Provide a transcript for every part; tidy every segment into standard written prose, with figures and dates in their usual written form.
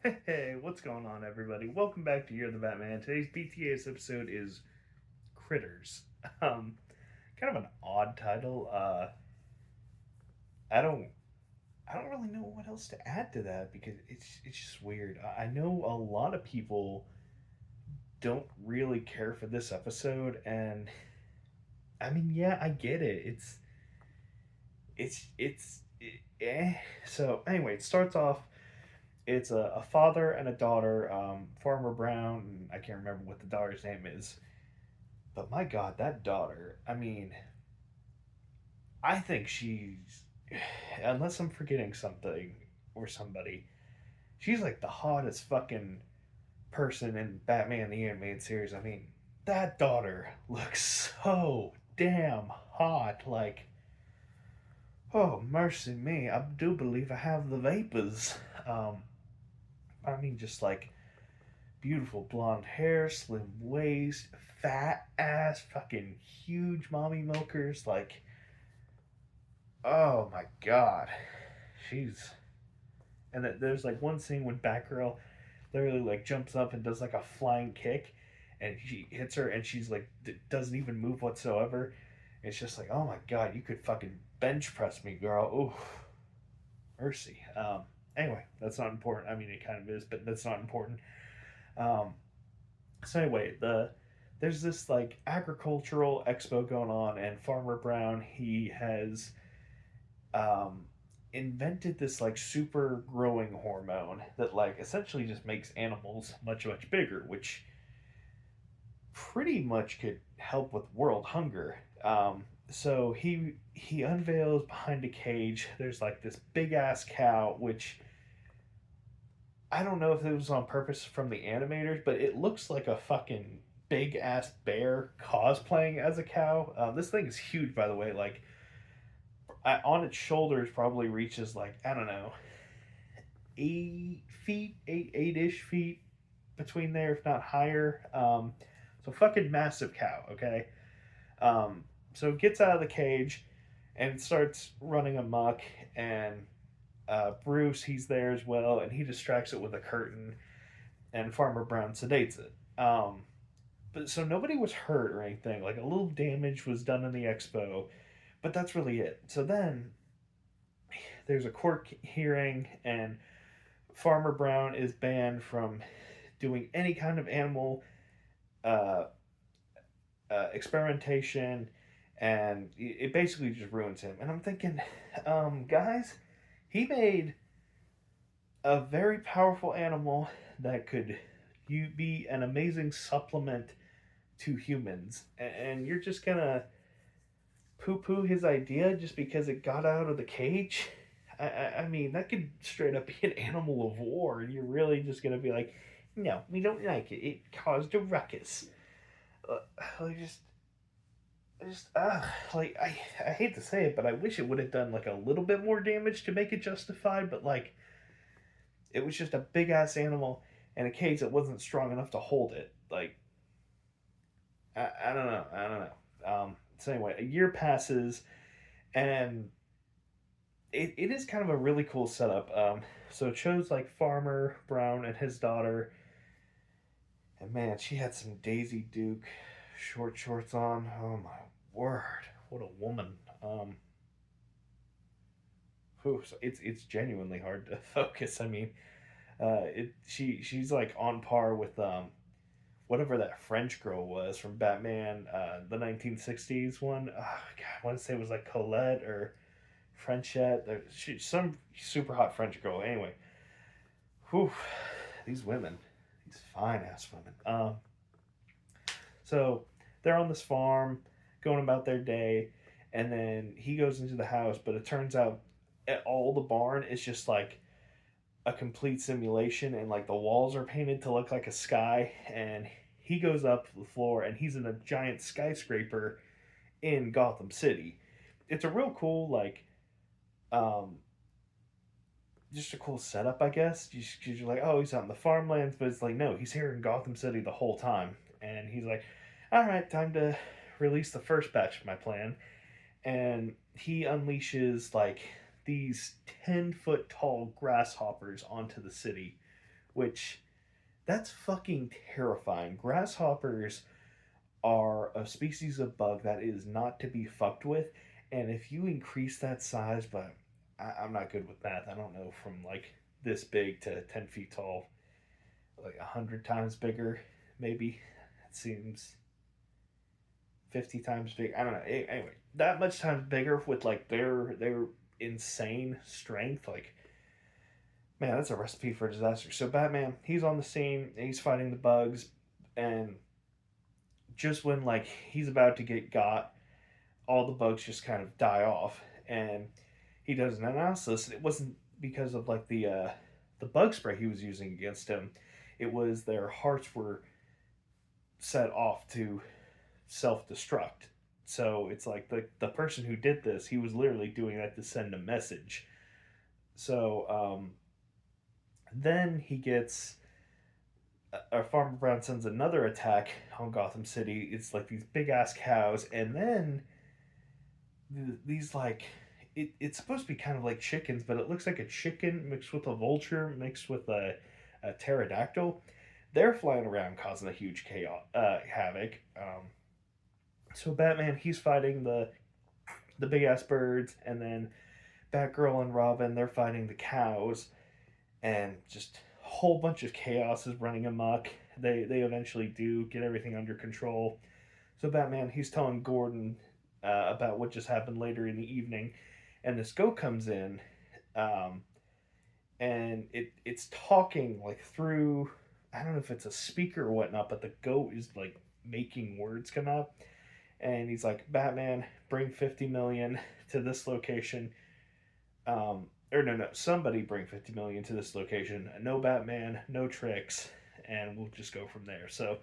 Hey, what's going on, everybody? Welcome back to You're the Batman. Today's BTS episode is Critters. Um, Kind of an odd title. I don't, I don't really know what else to add to that because it's just weird. I know a lot of people don't really care for this episode, and I mean, yeah, I get it. Eh. So anyway, it starts off. It's a father and a daughter, Farmer Brown, and I can't remember what the daughter's name is. But my God, that daughter, I mean, I think she's, unless I'm forgetting something or somebody, she's like the hottest fucking person in Batman the Animated Series. I mean, that daughter looks so damn hot. Like, oh, mercy me, I do believe I have the vapors. Um, I mean, just like beautiful blonde hair, slim waist, fat ass, fucking huge mommy milkers. Like, oh my god, she's. And there's like one scene when Batgirl literally like jumps up and does like a flying kick, and she hits her, and she's like doesn't even move whatsoever. It's just like, oh my god, you could fucking bench press me, girl. Ooh, mercy. Anyway, that's not important. I mean, it kind of is, but that's not important. Um, so anyway, there's this like agricultural expo going on, and Farmer Brown he has um, invented this like super growing hormone that like essentially just makes animals much bigger, which pretty much could help with world hunger. So he unveils behind a cage. There's like this big ass cow, which I don't know if it was on purpose from the animators, but it looks like a fucking big ass bear cosplaying as a cow. This thing is huge, by the way. Like on its shoulders, probably reaches like I don't know, 8 feet, eight ish feet between there, if not higher. So fucking massive cow. Okay. Um, so it gets out of the cage and it starts running amok, and Bruce he's there as well, and he distracts it with a curtain, and Farmer Brown sedates it. But so nobody was hurt or anything. Like a little damage was done in the expo, but that's really it. So then there's a court hearing, and Farmer Brown is banned from doing any kind of animal uh, experimentation, and it basically just ruins him. And I'm thinking, guys, he made a very powerful animal that could you be an amazing supplement to humans, and you're just gonna poo-poo his idea just because it got out of the cage. I mean, that could straight up be an animal of war, and you're really just gonna be like, no, we don't like it. It caused a ruckus. I just like I hate to say it, but I wish it would have done like a little bit more damage to make it justified. But like, it was just a big ass animal in a cage that wasn't strong enough to hold it. Like, I don't know. I don't know. So anyway, a year passes, and it is kind of a really cool setup. So it shows like Farmer Brown and his daughter, and man, she had some Daisy Duke short shorts on. Oh my word, what a woman! So it's genuinely hard to focus. I mean, she's like on par with whatever that French girl was from Batman, the 1960s one. Oh, God, I want to say it was like Colette or Frenchette. Some super hot French girl. Anyway, whew, these women, these fine ass women. So they're on this farm, going about their day, and then he goes into the house, but it turns out all the barn is just like a complete simulation, and like the walls are painted to look like a sky, and he goes up to the floor and he's in a giant skyscraper in Gotham City. It's a real cool like um just a cool setup, I guess. Because you're like, oh, he's out in the farmlands, but it's like, no, he's here in Gotham City the whole time. And he's like, all right, time to release the first batch of my plan. And he unleashes like these 10-foot tall grasshoppers onto the city, which that's fucking terrifying. Grasshoppers are a species of bug that is not to be fucked with, and if you increase that size, but I'm not good with math. I don't know, from like this big to 10 feet tall, like 100 times bigger, maybe. It seems 50 times big. I don't know. Anyway, that much times bigger with like their insane strength. Like, man, that's a recipe for disaster. So Batman, he's on the scene and he's fighting the bugs, and just when like he's about to get got, all the bugs just kind of die off, and he does an analysis. It wasn't because of like the bug spray he was using against him. It was their hearts were set off to self destruct. So it's like the person who did this, he was literally doing that to send a message. So then he gets Farmer Brown sends another attack on Gotham City. It's like these big ass cows, and then these like it's supposed to be kind of like chickens, but it looks like a chicken mixed with a vulture mixed with a pterodactyl. They're flying around causing a huge chaos, havoc. So Batman, he's fighting the big ass birds, and then Batgirl and Robin, they're fighting the cows, and just a whole bunch of chaos is running amok. They eventually do get everything under control. So Batman, he's telling Gordon about what just happened later in the evening, and this goat comes in, um, and it's talking like through. I don't know if it's a speaker or whatnot, but the goat is like making words come out, and he's like, "Batman, bring 50 million to this location." Or no, somebody bring 50 million to this location. No Batman, no tricks, and we'll just go from there. So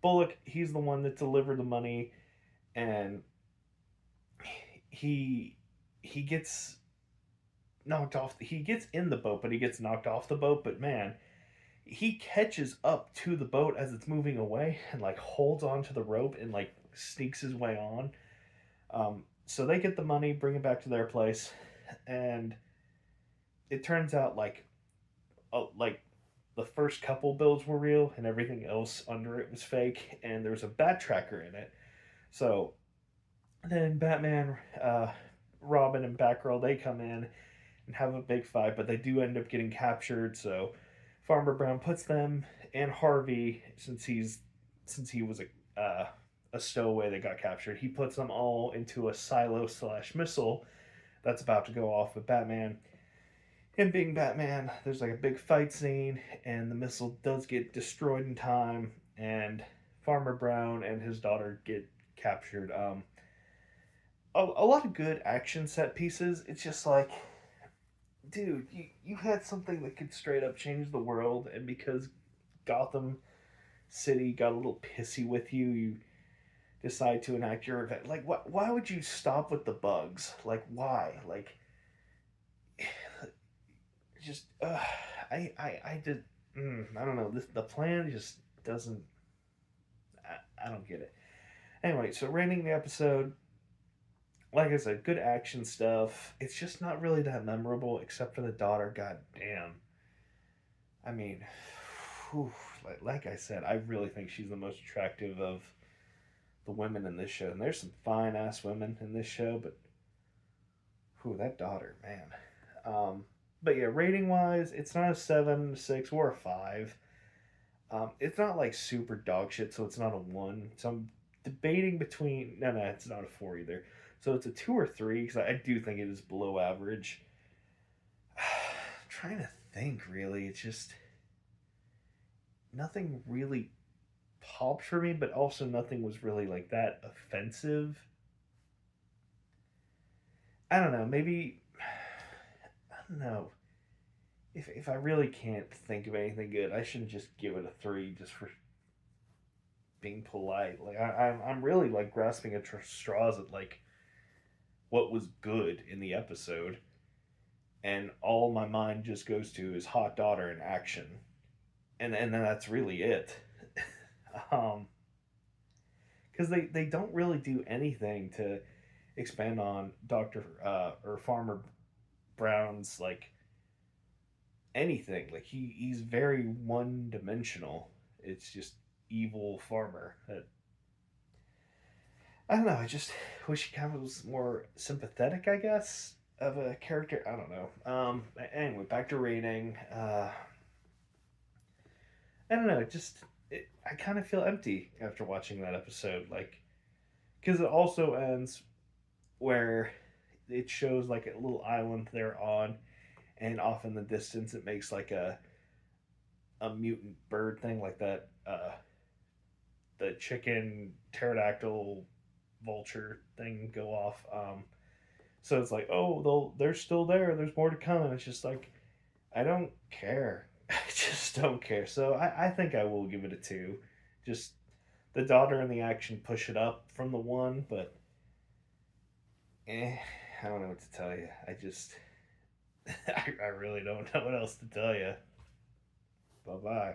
Bullock, he's the one that delivered the money, and he he gets knocked off. He gets in the boat, but he gets knocked off the boat. But man, he catches up to the boat as it's moving away and like holds onto the rope and like sneaks his way on. So they get the money, bring it back to their place, and it turns out like the first couple bills were real and everything else under it was fake, and there was a bat tracker in it. So then Batman, Robin, and Batgirl, they come in and have a big fight, but they do end up getting captured. So Farmer Brown puts them and Harvey, since he was a stowaway that got captured, he puts them all into a silo slash missile that's about to go off with Batman. Him being Batman, there's like a big fight scene, and the missile does get destroyed in time, and Farmer Brown and his daughter get captured. A lot of good action set pieces. It's just like, dude, you had something that could straight up change the world, and because Gotham City got a little pissy with you, you decide to enact your event. Like, why would you stop with the bugs? Like, why? Like, just, I did, I don't know. The plan just doesn't, I don't get it. Anyway, so rating the episode, like I said, good action stuff. It's just not really that memorable, except for the daughter. God damn. I mean, whew, like I said, I really think she's the most attractive of the women in this show. And there's some fine ass women in this show, but whew, that daughter, man. But yeah, rating wise, it's not a 7, 6, or a 5. It's not like super dog shit, so it's not a 1. So I'm debating between. No, it's not a 4 either. So it's a 2 or 3 because I do think it is below average. I'm trying to think, really. It's just nothing really popped for me, but also nothing was really like that offensive. I don't know. Maybe I don't know. If I really can't think of anything good, I shouldn't just give it a 3 just for being polite. Like I'm really like grasping at straws at like what was good in the episode, and all my mind just goes to is hot daughter in action, and then that's really it. um, because they don't really do anything to expand on Doctor or Farmer Brown's like anything. Like he's very one dimensional. It's just evil farmer. I don't know. I just wish he kind of was more sympathetic. I guess of a character. I don't know. Anyway, back to rating. I don't know. I kind of feel empty after watching that episode. Like because it also ends where it shows like a little island they're on, and off in the distance it makes like a mutant bird thing like that. The chicken pterodactyl vulture thing go off. So it's like, oh, they're still there. There's more to come, and it's just like I don't care. I just don't care. So I think I will give it a two. Just the daughter and the action push it up from the one, but I don't know what to tell you. I really don't know what else to tell you. Bye bye.